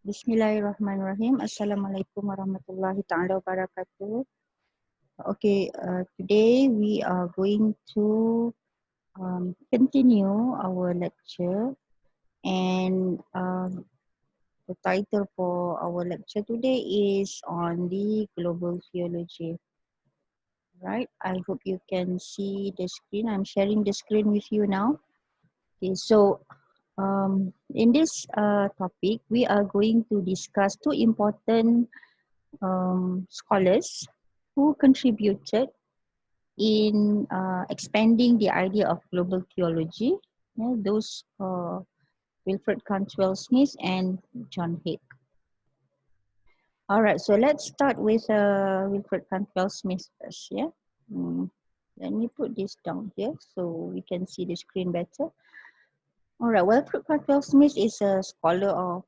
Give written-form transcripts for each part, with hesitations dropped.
Bismillahirrahmanirrahim. Assalamualaikum warahmatullahi ta'ala wabarakatuh. Okay, today we are going to continue our lecture, and the title for our lecture today is on the global theology. Right, I hope you can see the screen. I'm sharing the screen with you now. Okay, so in this topic, we are going to discuss two important scholars who contributed in expanding the idea of global theology. Yeah, those Wilfred Cantwell Smith and John Haig. All right, so let's start with Wilfred Cantwell Smith first. Yeah, let me put this down here so we can see the screen better. All right, Wilfred Cantwell Smith is a scholar of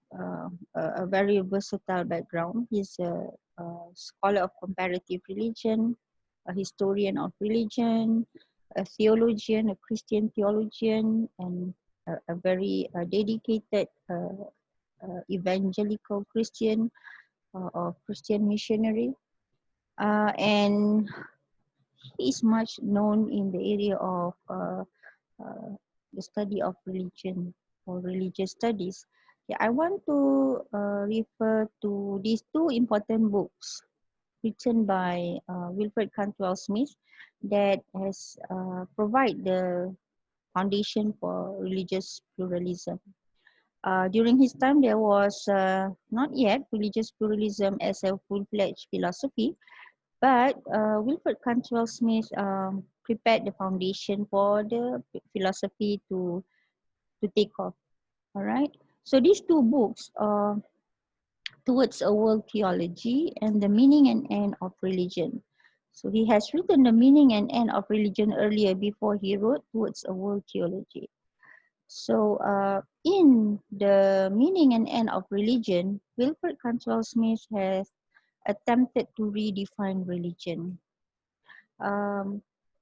a very versatile background. He's a scholar of comparative religion, a historian of religion, a theologian, a Christian theologian, and a very dedicated evangelical Christian or Christian missionary. And he is much known in the area of the study of religion or religious studies. Yeah, I want to refer to these two important books written by Wilfred Cantwell Smith that has provide the foundation for religious pluralism. During his time, there was not yet religious pluralism as a full-fledged philosophy, but Wilfred Cantwell Smith prepared the foundation for the philosophy to take off. All right. So these two books are Towards a World Theology and The Meaning and End of Religion. So he has written The Meaning and End of Religion earlier before he wrote Towards a World Theology. So in The Meaning and End of Religion, Wilfred Cantwell Smith has attempted to redefine religion.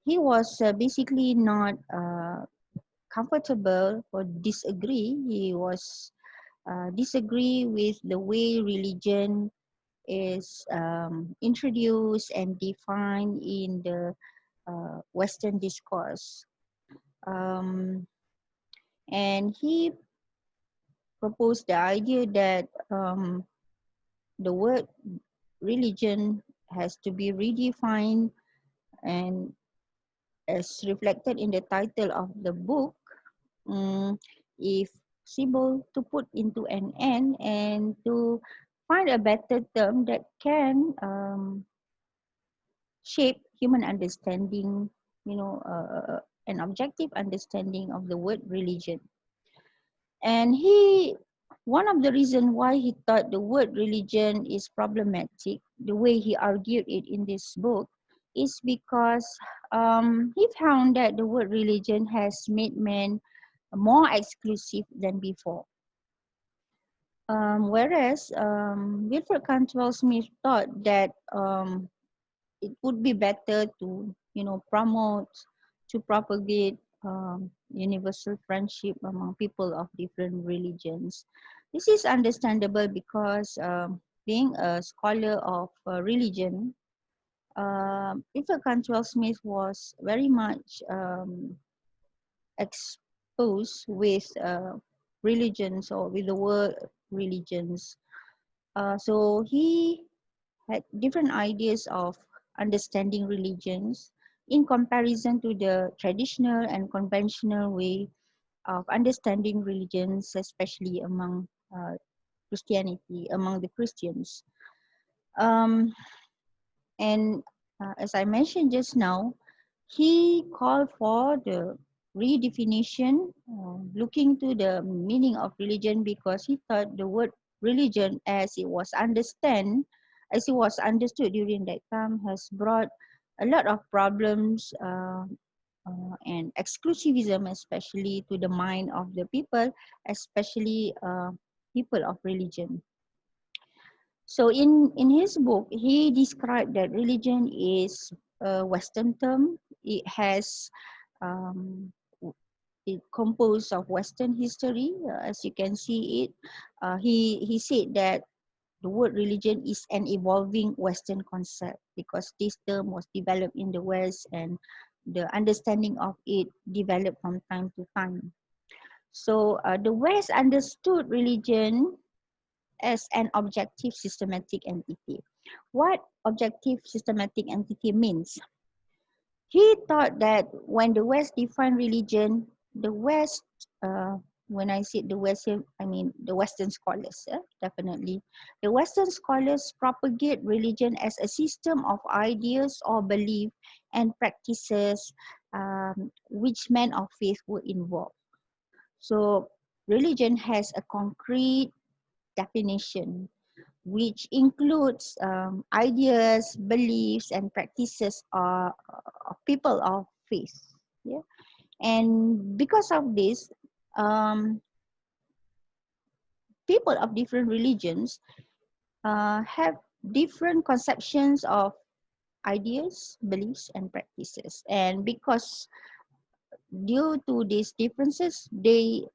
He was basically not comfortable or disagree. He was disagree with the way religion is introduced and defined in the Western discourse. And he proposed the idea that the word religion has to be redefined, and as reflected in the title of the book, if possible, to put into an end and to find a better term that can shape human understanding, an objective understanding of the word religion. And one of the reasons why he thought the word religion is problematic, the way he argued it in this book, is because he found that the word religion has made men more exclusive than before. Whereas Wilfred Cantwell Smith thought that it would be better to, promote, to propagate universal friendship among people of different religions. This is understandable because being a scholar of religion, Wilfred Cantwell Smith was very much exposed with religions or with the word religions. So he had different ideas of understanding religions in comparison to the traditional and conventional way of understanding religions, especially among Christianity, among the Christians. And as I mentioned just now, he called for the redefinition, looking to the meaning of religion, because he thought the word religion, as it was understood during that time, has brought a lot of problems and exclusivism, especially to the mind of the people, especially people of religion. So in his book, he described that religion is a Western term. It has it composed of Western history. As you can see it, he said that the word religion is an evolving Western concept because this term was developed in the West and the understanding of it developed from time to time. So the West understood religion as an objective systematic entity. What objective systematic entity means? He thought that when the West defined religion, the West, when I said the West, I mean the Western scholars, definitely. The Western scholars propagate religion as a system of ideas or belief and practices which men of faith were involved. So religion has a concrete definition which includes ideas, beliefs, and practices of people of faith. Yeah, and because of this, um, people of different religions have different conceptions of ideas, beliefs, and practices. And because due to these differences, they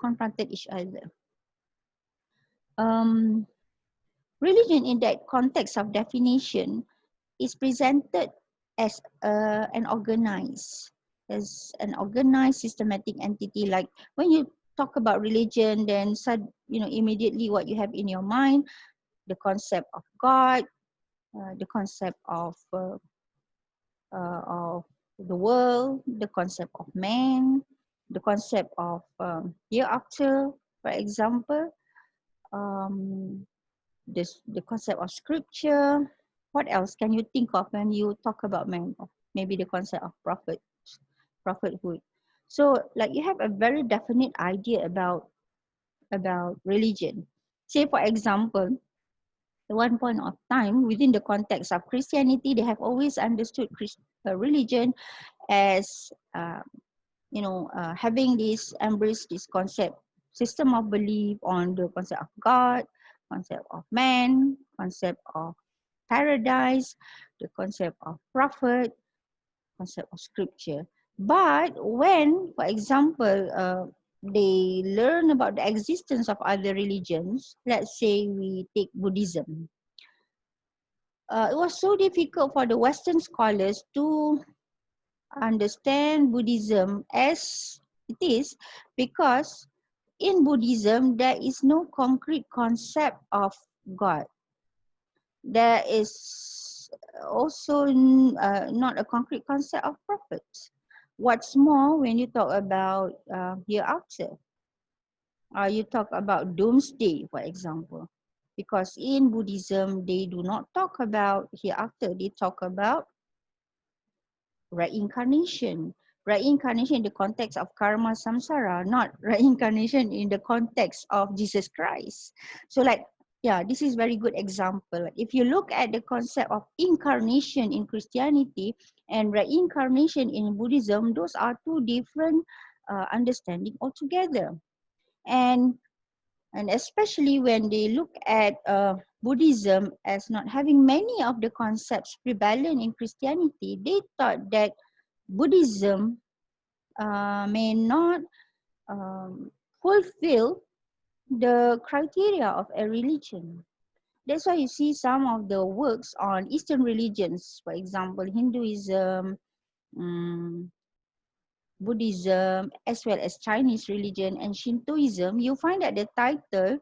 confronted each other. Um, Religion in that context of definition is presented as as an organized systematic entity. Like when you talk about religion, then immediately what you have in your mind, the concept of God, the concept of the world, the concept of man, the concept of hereafter, for example, um, the concept of scripture. What else can you think of when you talk about man? Maybe the concept of prophethood. So like you have a very definite idea about religion. Say for example, at one point of time within the context of Christianity, they have always understood religion as having this embrace this concept system of belief on the concept of God, concept of man, concept of paradise, the concept of prophet, concept of scripture. But when, for example, they learn about the existence of other religions, let's say we take Buddhism, it was so difficult for the Western scholars to understand Buddhism as it is because in Buddhism there is no concrete concept of God. There is also not a concrete concept of prophets. What's more, when you talk about hereafter, you talk about doomsday, for example, because in Buddhism they do not talk about hereafter, they talk about reincarnation. Reincarnation in the context of karma samsara, not reincarnation in the context of Jesus Christ. So like, yeah, this is very good example. If you look at the concept of incarnation in Christianity and reincarnation in Buddhism, those are two different understanding altogether. And especially when they look at Buddhism as not having many of the concepts prevalent in Christianity, they thought that Buddhism may not fulfill the criteria of a religion. That's why you see some of the works on Eastern religions, for example, Hinduism, Buddhism, as well as Chinese religion and Shintoism, you find that the title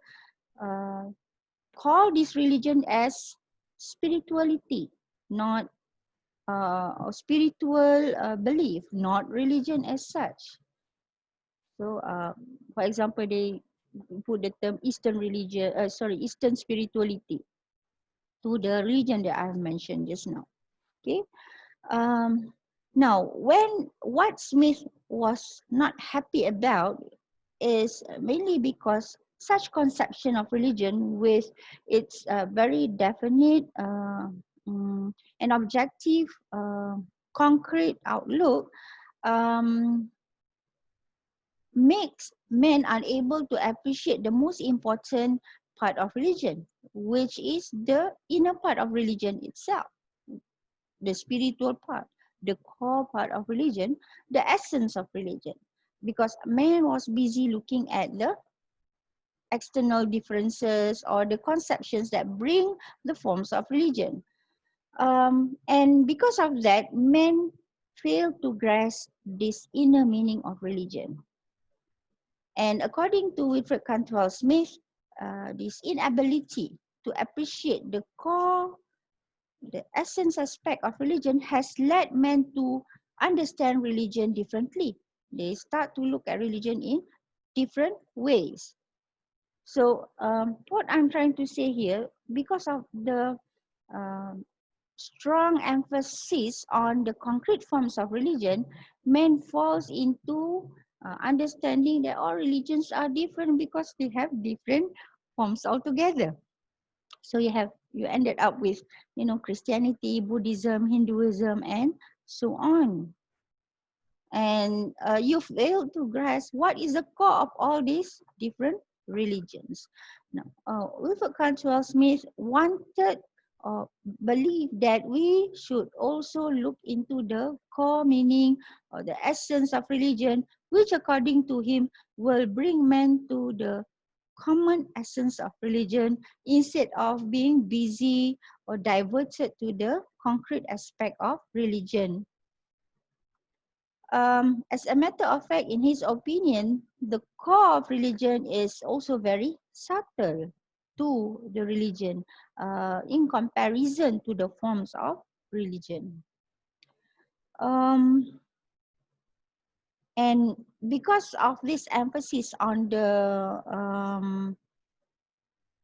call this religion as spirituality, not spiritual belief, not religion as such. So, for example, they put the term Eastern religion, Eastern spirituality to the religion that I have mentioned just now. Okay. Now, what Smith was not happy about is mainly because such conception of religion with its very definite and objective concrete outlook makes men unable to appreciate the most important part of religion, which is the inner part of religion itself, the spiritual part, the core part of religion, the essence of religion, because man was busy looking at the external differences or the conceptions that bring the forms of religion. And because of that, men fail to grasp this inner meaning of religion. And according to Wilfred Cantwell Smith, this inability to appreciate the core, the essence aspect of religion has led men to understand religion differently. They start to look at religion in different ways. So what I'm trying to say here, because of the um, strong emphasis on the concrete forms of religion, man falls into understanding that all religions are different because they have different forms altogether. So you ended up with, Christianity, Buddhism, Hinduism, and so on. And you fail to grasp what is the core of all these different religions. Now, Wilfred Cantwell Smith wanted or believed that we should also look into the core meaning or the essence of religion, which according to him will bring men to the common essence of religion instead of being busy or diverted to the concrete aspect of religion. As a matter of fact, in his opinion, the core of religion is also very subtle to the religion in comparison to the forms of religion. And because of this emphasis on the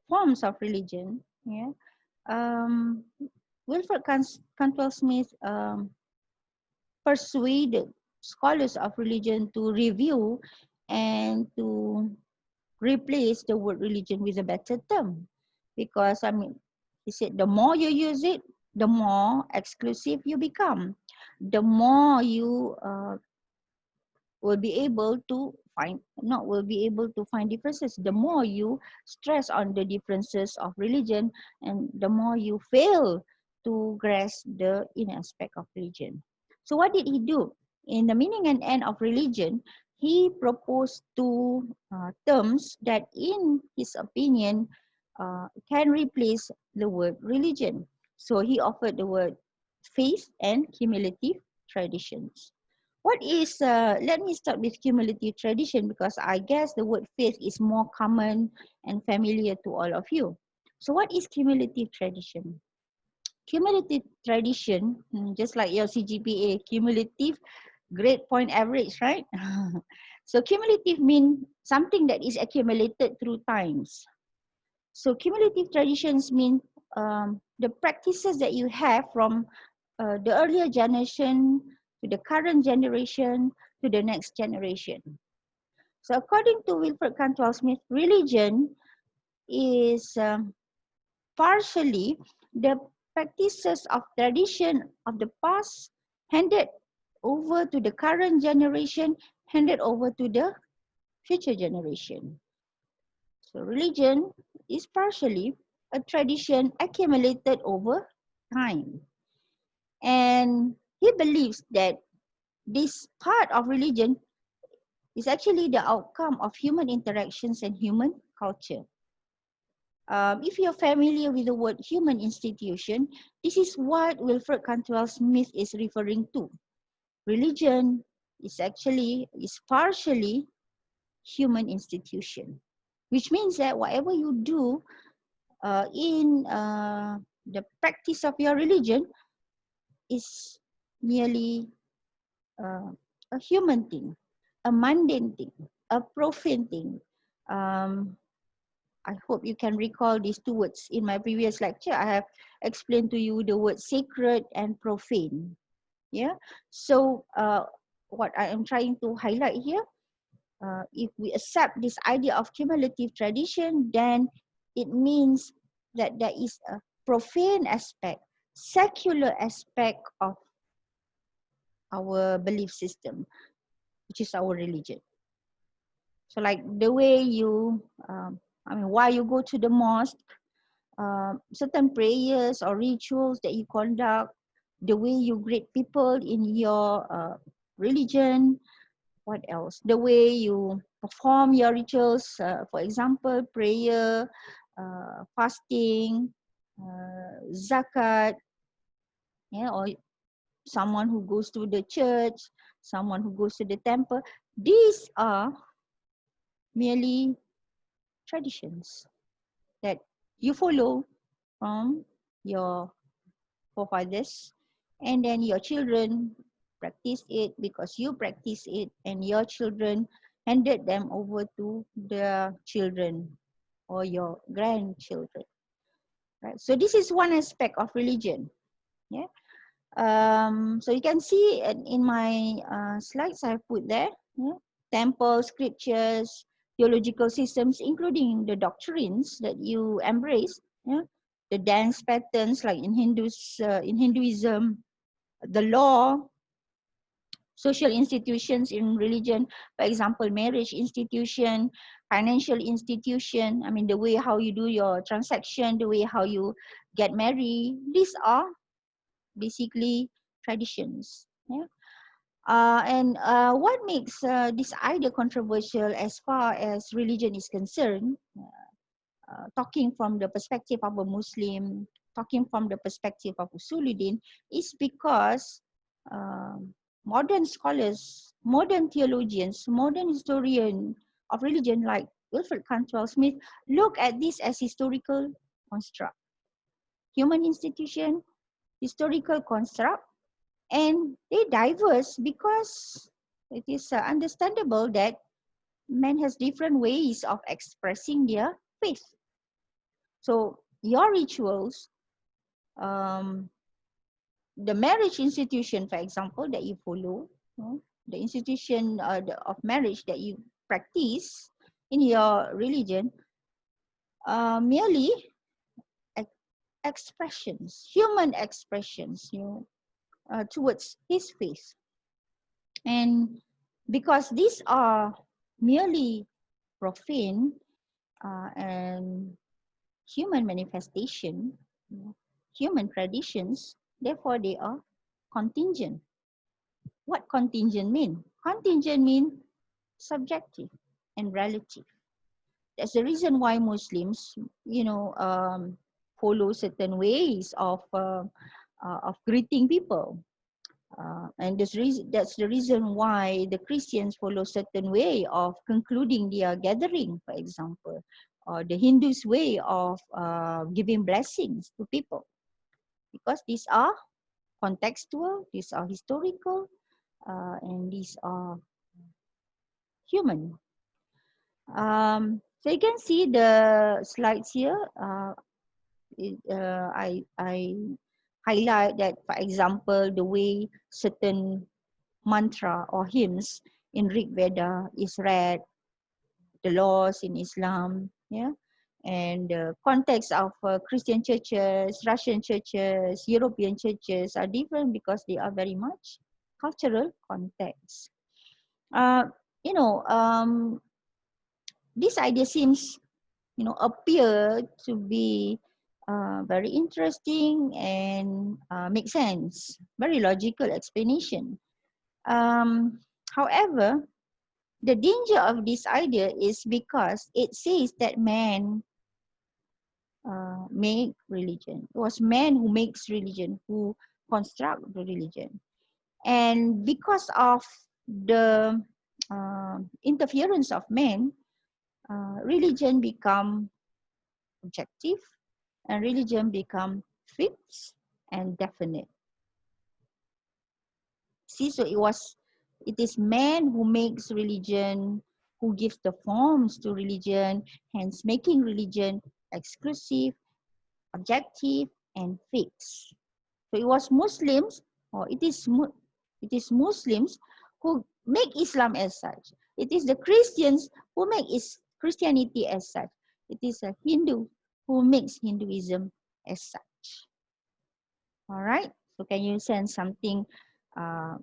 forms of religion, Wilfred Cantwell Smith persuaded scholars of religion to review and to replace the word religion with a better term. Because, he said, the more you use it, the more exclusive you become. The more you will be able to find differences. The more you stress on the differences of religion, and the more you fail to grasp the inner aspect of religion. So what did he do? In The Meaning and End of Religion, he proposed two terms that, in his opinion, can replace the word religion. So he offered the word faith and cumulative traditions. What is, let me start with cumulative tradition, because I guess the word faith is more common and familiar to all of you. So what is cumulative tradition? Cumulative tradition, just like your CGPA, cumulative grade point average, right? So cumulative means something that is accumulated through times. So cumulative traditions mean the practices that you have from the earlier generation to the current generation to the next generation. So according to Wilfred Cantwell Smith, religion is partially the practices of tradition of the past handed over to the current generation, handed over to the future generation. So religion is partially a tradition accumulated over time. And he believes that this part of religion is actually the outcome of human interactions and human culture. If you're familiar with the word human institution, this is what Wilfred Cantwell Smith is referring to. Religion is partially human institution, which means that whatever you do in the practice of your religion is merely a human thing, a mundane thing, a profane thing. I hope you can recall these two words. In my previous lecture, I have explained to you the word sacred and profane. Yeah. So what I am trying to highlight here, if we accept this idea of cumulative tradition, then it means that there is a profane aspect, secular aspect of our belief system, which is our religion. So like the way you, while you go to the mosque, certain prayers or rituals that you conduct the way you greet people in your religion. What else? The way you perform your rituals, for example, prayer, fasting, zakat, yeah, or someone who goes to the church, someone who goes to the temple. These are merely traditions that you follow from your forefathers, and then your children practice it because you practice it, and your children handed them over to their children or your grandchildren. Right. So this is one aspect of religion. Yeah. So you can see in my slides I put there, yeah, temples, scriptures, theological systems, including the doctrines that you embrace, yeah, the dance patterns like in Hinduism, the law, social institutions in religion, for example, marriage institution, financial institution. I mean, the way how you do your transaction, the way how you get married. These are basically traditions. Yeah. And what makes this idea controversial as far as religion is concerned, talking from the perspective of a Muslim, talking from the perspective of Usuluddin, is because uh, modern scholars, modern theologians, modern historians of religion like Wilfred Cantwell Smith look at this as historical construct, human institution, historical construct, and they diverse because it is understandable that man has different ways of expressing their faith. So your rituals, um, the marriage institution, for example, that you follow, the institution of marriage that you practice in your religion, merely expressions, human expressions, towards his faith. And because these are merely profane and human manifestation, human traditions, therefore they are contingent. What contingent mean? Contingent mean subjective and relative. That's the reason why Muslims, follow certain ways of greeting people. That's the reason why the Christians follow certain way of concluding their gathering, for example, or the Hindus' way of giving blessings to people, because these are contextual, these are historical, and these are human. So you can see the slides here. I highlight that, for example, the way certain mantra or hymns in Rig Veda is read, the laws in Islam, yeah, and the context of Christian churches, Russian churches, European churches are different because they are very much cultural context. Uh, you know, this idea seems, appear to be very interesting and make sense, very logical explanation. However, the danger of this idea is because it says that man make religion. It was man who makes religion, who construct the religion. And because of the interference of man, religion become objective, and religion become fixed and definite. See, so it is man who makes religion, who gives the forms to religion, hence making religion exclusive, objective, and fixed. So it was Muslims, or it is Muslims who make Islam as such. It is the Christians who make Christianity as such. It is a Hindu who makes Hinduism as such. All right. So can you sense something uh,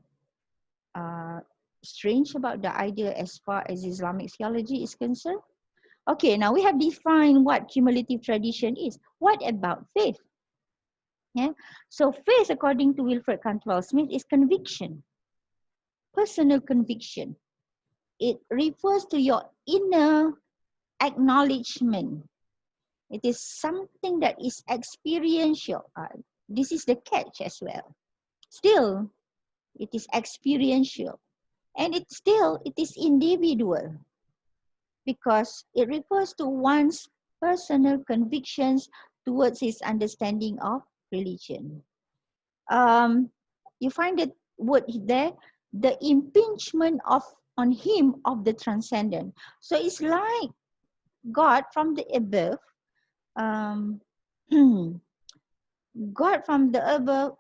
strange about the idea as far as Islamic theology is concerned? Okay, now we have defined what cumulative tradition is. What about faith? Yeah. So faith, according to Wilfred Cantwell Smith, is conviction, personal conviction. It refers to your inner acknowledgement. It is something that is experiential. This is the catch as well. Still, it is experiential. And it is individual because it refers to one's personal convictions towards his understanding of religion. You find the word there, the impingement of on him of the transcendent. So it's like God from the above, um, God from the above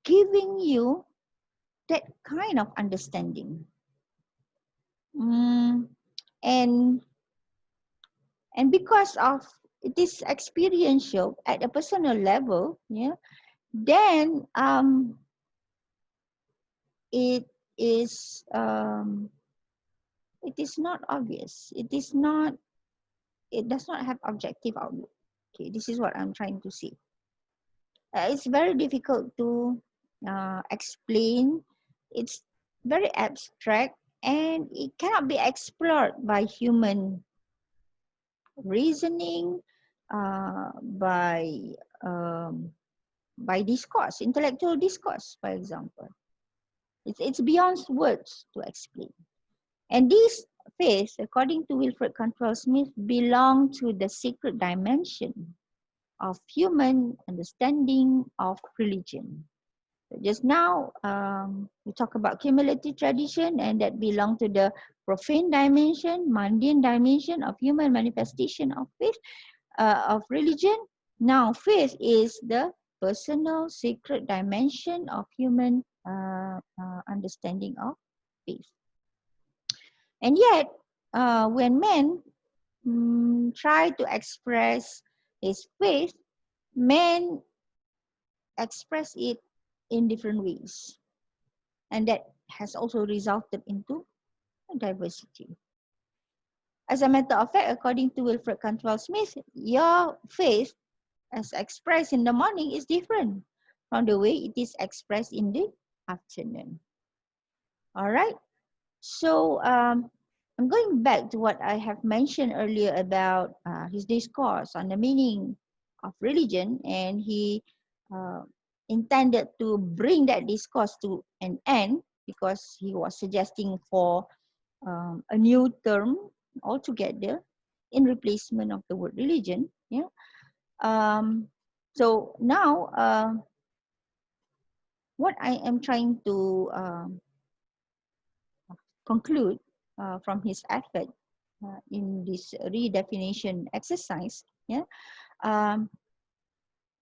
giving you that kind of understanding. Mm, and because of it is experiential at a personal level, yeah, then it is it is not obvious. It does not have objective outlook. Okay, this is what I'm trying to say. It's very difficult to explain. It's very abstract and it cannot be explored by human reasoning, by discourse, intellectual discourse, for example. It's beyond words to explain. And these faiths, according to Wilfred Cantwell Smith, belong to the sacred dimension of human understanding of religion. So just now, we talk about cumulative tradition, and that belong to the profane dimension, mundane dimension of human manifestation of faith, of religion. Now, faith is the personal, sacred dimension of human understanding of faith. And yet, when men try to express his faith, men express it in different ways. And that has also resulted into diversity. As a matter of fact, according to Wilfred Cantwell Smith, your faith as expressed in the morning is different from the way it is expressed in the afternoon. All right. So I'm going back to what I have mentioned earlier about his discourse on the meaning of religion, and he intended to bring that discourse to an end because he was suggesting for a new term altogether in replacement of the word religion. Yeah. So now, what I am trying to conclude from his effort in this redefinition exercise, yeah,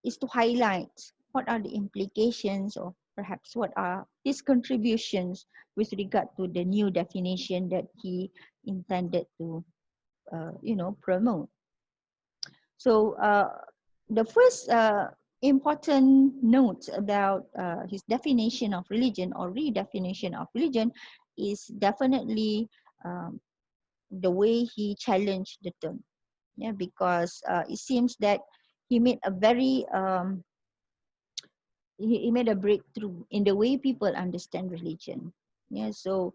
is to highlight what are the implications or perhaps what are his contributions with regard to the new definition that he intended to, promote. So the first important note about his definition of religion or redefinition of religion is definitely the way he challenged the term. Yeah, because it seems that he made a very he made a breakthrough in the way people understand religion. Yeah, so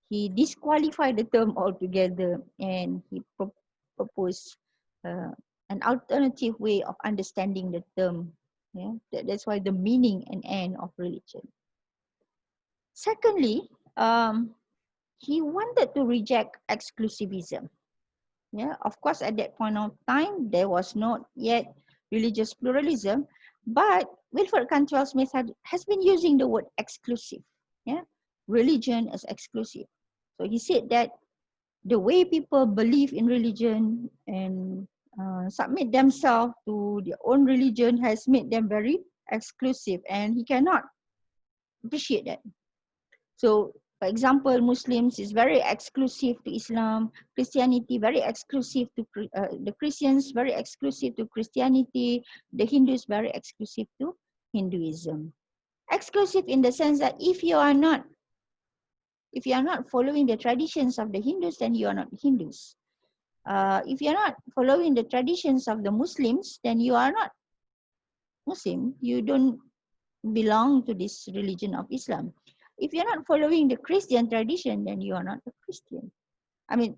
he disqualified the term altogether and he proposed an alternative way of understanding the term. Yeah, that's why the meaning and end of religion. Secondly, he wanted to reject exclusivism. Yeah, of course, at that point of time, there was not yet religious pluralism, but Wilfred Cantwell Smith has been using the word exclusive. Yeah, religion as exclusive. So he said that the way people believe in religion and submit themselves to their own religion has made them very exclusive, and he cannot appreciate that. So, for example, Muslims is very exclusive to Islam, Christianity very exclusive to the Christians, very exclusive to Christianity, the Hindus very exclusive to Hinduism. Exclusive in the sense that if you are not following the traditions of the Hindus, then you are not Hindus. If you are not following the traditions of the Muslims, then you are not Muslim, you don't belong to this religion of Islam. If you're not following the Christian tradition, then you are not a Christian. I mean,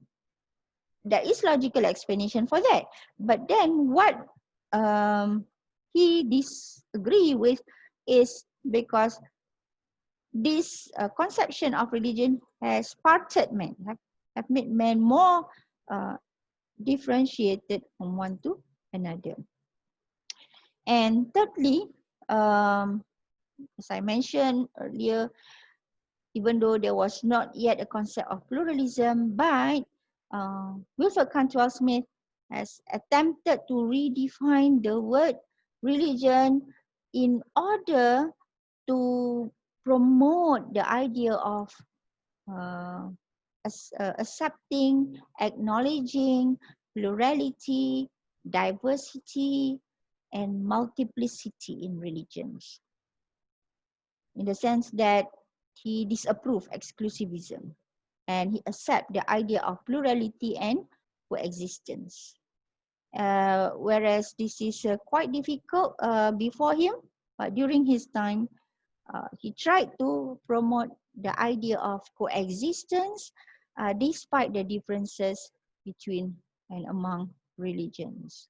there is logical explanation for that. But then what he disagree with is because this conception of religion has parted men, have made men more differentiated from one to another. And thirdly, as I mentioned earlier, even though there was not yet a concept of pluralism, but Wilfred Cantwell Smith has attempted to redefine the word religion in order to promote the idea of accepting, acknowledging plurality, diversity, and multiplicity in religions. In the sense that he disapproved exclusivism and he accepted the idea of plurality and coexistence. Whereas this is quite difficult before him, but during his time, he tried to promote the idea of coexistence despite the differences between and among religions.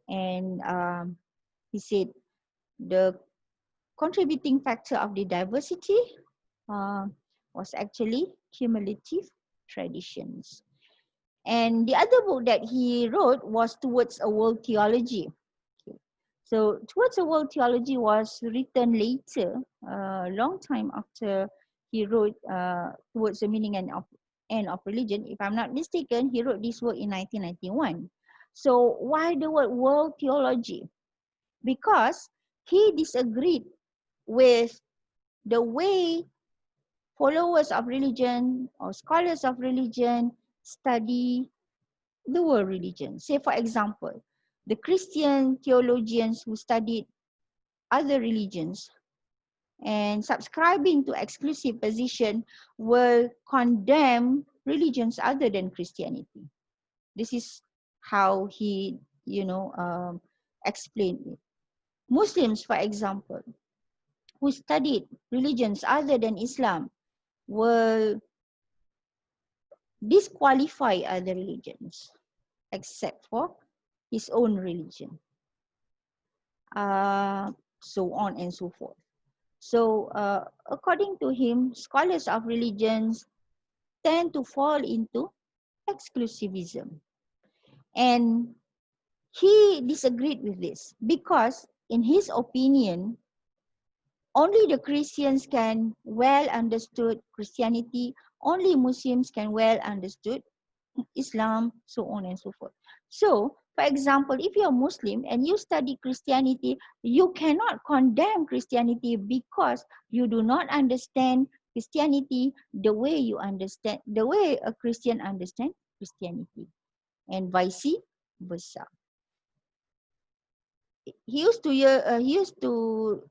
And he said the contributing factor of the diversity was actually cumulative traditions. And the other book that he wrote was Towards a World Theology. Okay. So Towards a World Theology was written later, a long time after he wrote Towards the Meaning and End of Religion. If I'm not mistaken, he wrote this work in 1991. So why the word world theology? Because he disagreed with the way followers of religion or scholars of religion study the world religion. Say, for example, the Christian theologians who studied other religions and subscribing to exclusive position will condemn religions other than Christianity. This is how he, explained it. Muslims, for example, who studied religions other than Islam will disqualify other religions except for his own religion. So on and so forth. So according to him, scholars of religions tend to fall into exclusivism. And he disagreed with this because in his opinion, only the Christians can well understood Christianity, only Muslims can well understood Islam, so on and so forth. So, for example, if you're Muslim and you study Christianity, you cannot condemn Christianity because you do not understand Christianity the way you understand, the way a Christian understands Christianity, and vice versa. He used to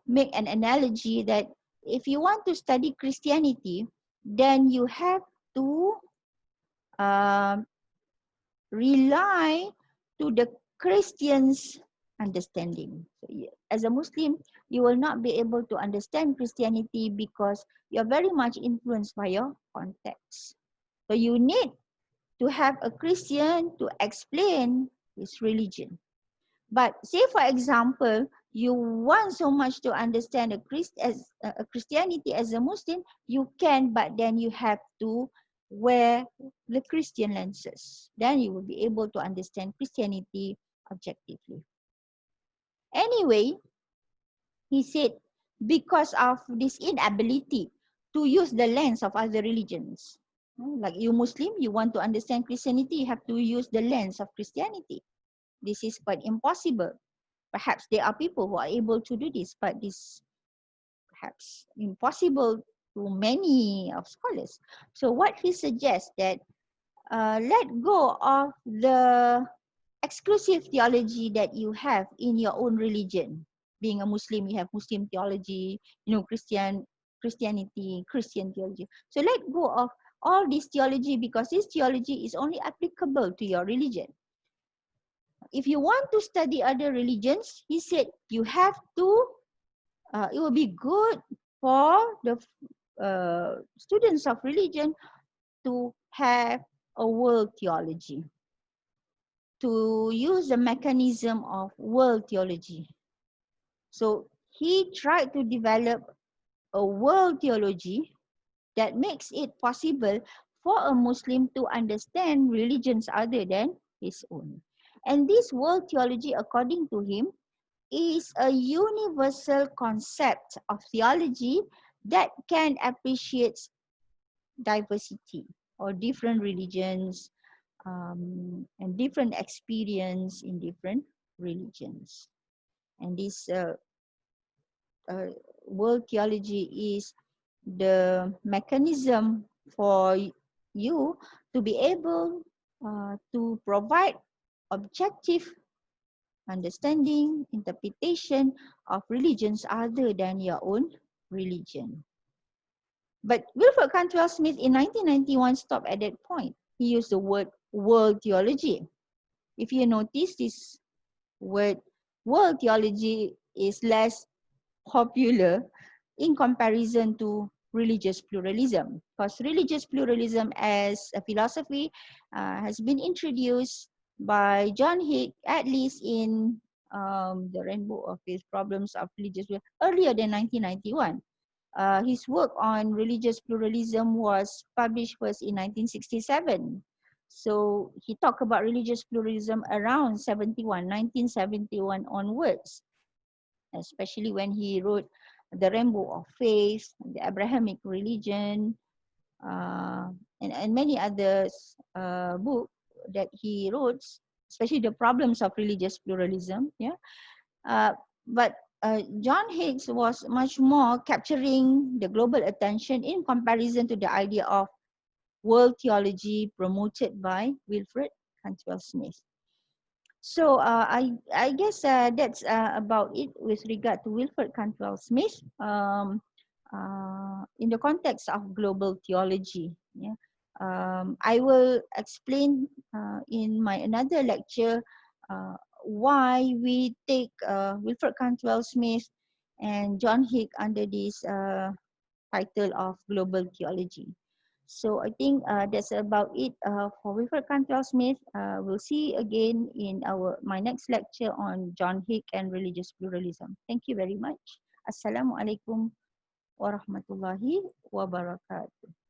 make an analogy that if you want to study Christianity, then you have to rely to the Christians' understanding. So, as a Muslim, you will not be able to understand Christianity because you're very much influenced by your context. So you need to have a Christian to explain his religion. But say, for example, you want so much to understand a Christianity as a Muslim, you can, but then you have to wear the Christian lenses. Then you will be able to understand Christianity objectively. Anyway, he said, because of this inability to use the lens of other religions, like you Muslim, you want to understand Christianity, you have to use the lens of Christianity. This is quite impossible. Perhaps there are people who are able to do this, but this perhaps impossible to many of scholars. So what he suggests that let go of the exclusive theology that you have in your own religion. Being a Muslim, you have Muslim theology, Christianity, Christian theology. So let go of all this theology because this theology is only applicable to your religion. If you want to study other religions, he said you have to, it will be good for the students of religion to have a world theology, to use the mechanism of world theology. So he tried to develop a world theology that makes it possible for a Muslim to understand religions other than his own. And this world theology, according to him, is a universal concept of theology that can appreciate diversity or different religions and different experience in different religions. And this uh, world theology is the mechanism for you to be able to provide objective understanding, interpretation of religions other than your own religion. But Wilfred Cantwell Smith in 1991 stopped at that point. He used the word world theology. If you notice, this word world theology is less popular in comparison to religious pluralism, because religious pluralism as a philosophy has been introduced by John Hick, at least in the Rainbow of His Problems of Religious earlier than 1991. His work on religious pluralism was published first in 1967. So he talked about religious pluralism around 1971 onwards, especially when he wrote The Rainbow of Faith, the Abrahamic Religion, and many others books that he wrote, especially the problems of religious pluralism. Yeah, uh, but John Hicks was much more capturing the global attention in comparison to the idea of world theology promoted by Wilfred Cantwell Smith. So I guess that's about it with regard to Wilfred Cantwell Smith in the context of global theology. Yeah. I will explain in my another lecture uh, why we take Wilfred Cantwell Smith and John Hick under this title of global theology. So I think that's about it for Wilfred Cantwell Smith. We'll see again in my next lecture on John Hick and religious pluralism. Thank you very much. Assalamualaikum warahmatullahi wabarakatuh.